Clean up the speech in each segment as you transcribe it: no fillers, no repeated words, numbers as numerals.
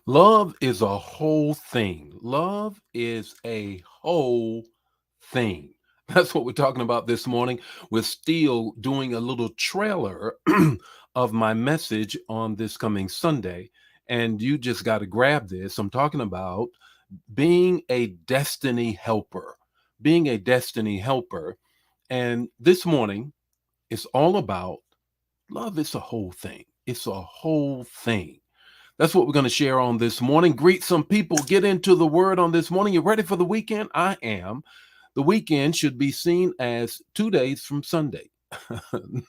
Love is a whole thing. Love is a whole thing. That's what we're talking about this morning. We're still doing a little trailer of my message on this coming Sunday. And you just got to grab this. I'm talking about being a destiny helper. Being a destiny helper. And this morning, it's all about love. It's a whole thing. It's a whole thing. That's what we're going to share on this morning. Greet some people, get into the word on this morning. You ready for the weekend? I am. The weekend should be seen as 2 days from Sunday.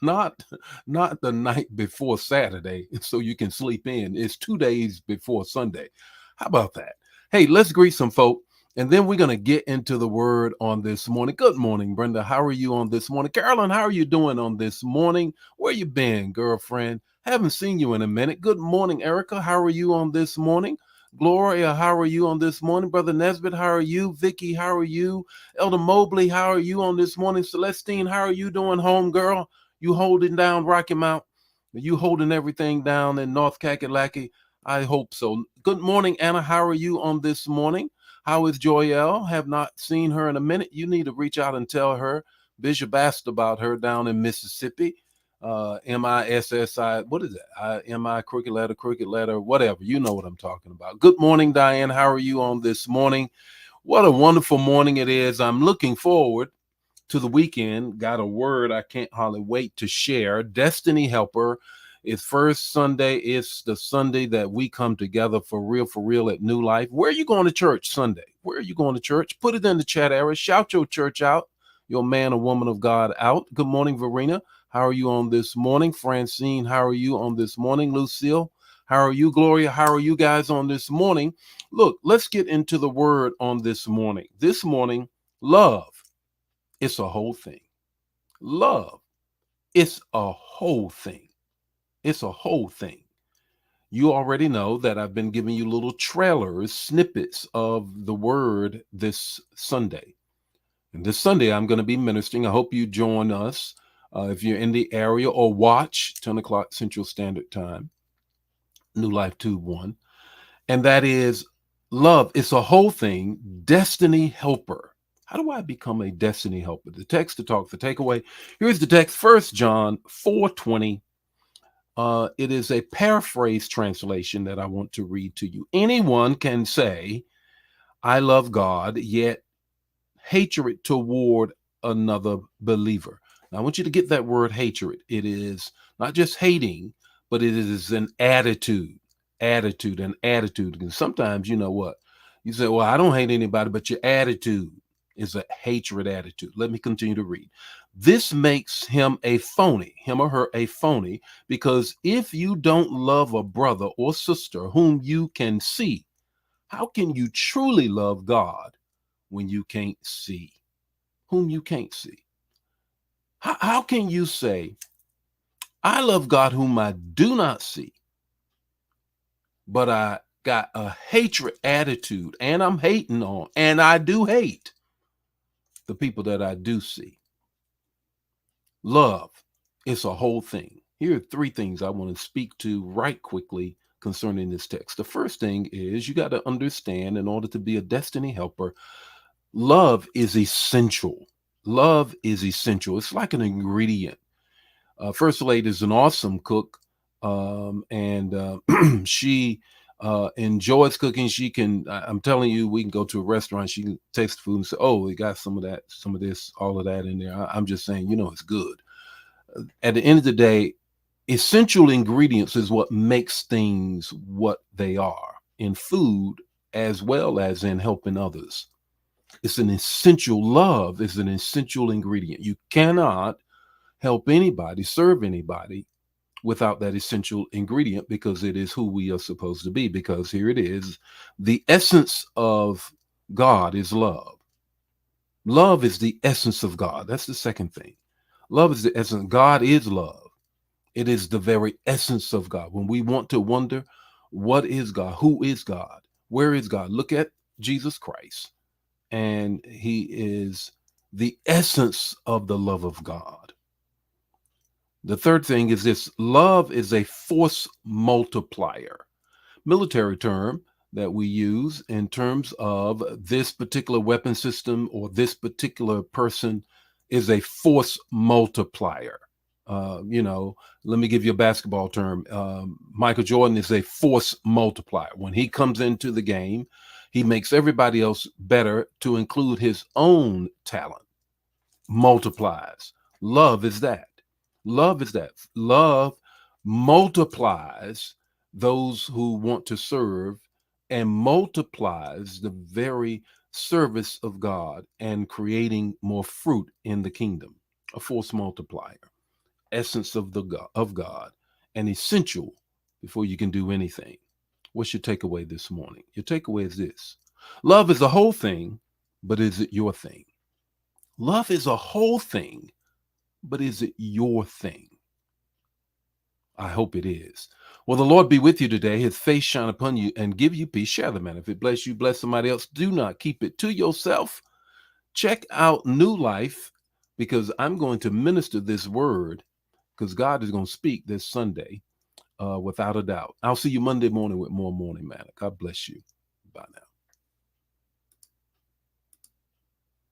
not not the night before Saturday so you can sleep in. It's 2 days before Sunday. How about that? Hey, let's greet some folk and then we're going to get into the word on this morning. Good morning, Brenda. How are you on this morning? Carolyn, how are you doing on this morning? Where you been, girlfriend? Haven't seen you in a minute. Good morning, Erica. How are you on this morning? Gloria, how are you on this morning? Brother Nesbitt, how are you? Vicky, how are you? Elder Mobley, how are you on this morning? Celestine, how are you doing, home girl? You holding down Rocky Mount? Are you holding everything down in North Kakalaki? I hope so. Good morning, Anna. How are you on this morning? How is Joyelle? Have not seen her in a minute. You need to reach out and tell her. Bishop asked about her down in Mississippi. MISSI, what is that? MI crooked letter, whatever. You know what I'm talking about. Good morning, Diane. How are you on this morning? What a wonderful morning it is. I'm looking forward to the weekend. Got a word I can't hardly wait to share. Destiny Helper is first Sunday. It's the Sunday that we come together for real at New Life. Where are you going to church Sunday? Where are you going to church? Put it in the chat area. Shout your church out, your man or woman of God out. Good morning, Verena. How are you on this morning? Francine, how are you on this morning? Lucille, how are you? Gloria, how are you guys on this morning? Look, let's get into the word on this morning. This morning, love. It's a whole thing. Love. It's a whole thing. It's a whole thing. You already know that I've been giving you little trailers, snippets of the word this Sunday. And this Sunday, I'm going to be ministering. I hope you join us if you're in the area or watch 10 o'clock Central Standard Time, New Life Tube 1. And that is love. It's a whole thing, destiny helper. How do I become a destiny helper? The text to talk, the takeaway. Here's the text, 1 John 4:20. It is a paraphrase translation that I want to read to you. Anyone can say, I love God, yet hatred toward another believer. Now, I want you to get that word hatred. It is not just hating, but it is an attitude, an attitude. And sometimes, you know what? You say, well, I don't hate anybody, but your attitude is a hatred attitude. Let me continue to read. This makes him a phony, him or her a phony, because if you don't love a brother or sister whom you can see, how can you truly love God when you can't see? Whom you can't see. How can you say, I love God whom I do not see, but I got a hatred attitude and I'm hating on, and I do hate the people that I do see? Love, it's a whole thing. Here are three things I want to speak to right quickly concerning this text. The first thing is you got to understand, in order to be a destiny helper, love is essential. Love is essential. It's like an ingredient. First Lady is an awesome cook, and she enjoys cooking. She can, I'm telling you, we can go to a restaurant. She can taste the food and say, "Oh, we got some of that, some of this, all of that in there." I'm just saying, it's good. At the end of the day, essential ingredients is what makes things what they are in food as well as in helping others. It's an essential love is an essential ingredient. You cannot help anybody, serve anybody without that essential ingredient, because it is who we are supposed to be. Because here it is, the essence of God is love. Love is the essence of God. That's the second thing. Love is the essence. God is love. It is the very essence of God. When we want to wonder, what is God? Who is God? Where is God? Look at Jesus Christ. And he is the essence of the love of God. The third thing is this: love is a force multiplier. military term that we use in terms of this particular weapon system or this particular person is a force multiplier. You know, let me give you a basketball term. Michael Jordan is a force multiplier. When he comes into the game, he makes everybody else better to include his own talent. Multiplies. Love is that. Love is that. Love multiplies those who want to serve and multiplies the very service of God and creating more fruit in the kingdom. A force multiplier, essence of God, and essential before you can do anything. What's your takeaway this morning? Your takeaway is this: love is a whole thing, but is it your thing? Love is a whole thing, but is it your thing? I hope it is. Well, the Lord be with you today. His face shine upon you and give you peace. Share the man. If it bless you, bless somebody else. Do not keep it to yourself. Check out New Life because I'm going to minister this word because God is going to speak this Sunday without a doubt. I'll see you Monday morning with more Morning Manna. God bless you. Bye now.